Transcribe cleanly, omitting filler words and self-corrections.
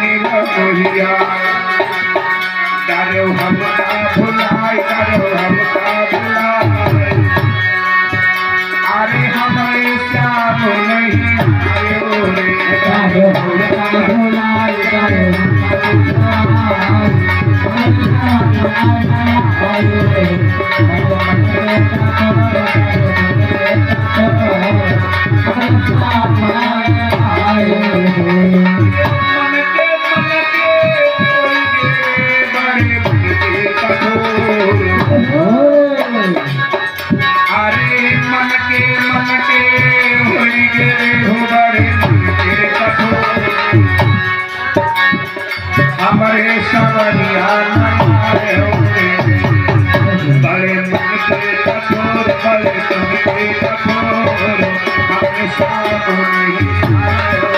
नील मोहिया डरो हमका भुलाए डरो हमका भुलाए अरे हमारे श्याम नहीं आयो रे डरो हमका भुलाए डरो हमारे सवरिया बड़े मन के कठोर बड़े तुम के कठोर हमें साथ नहीं आए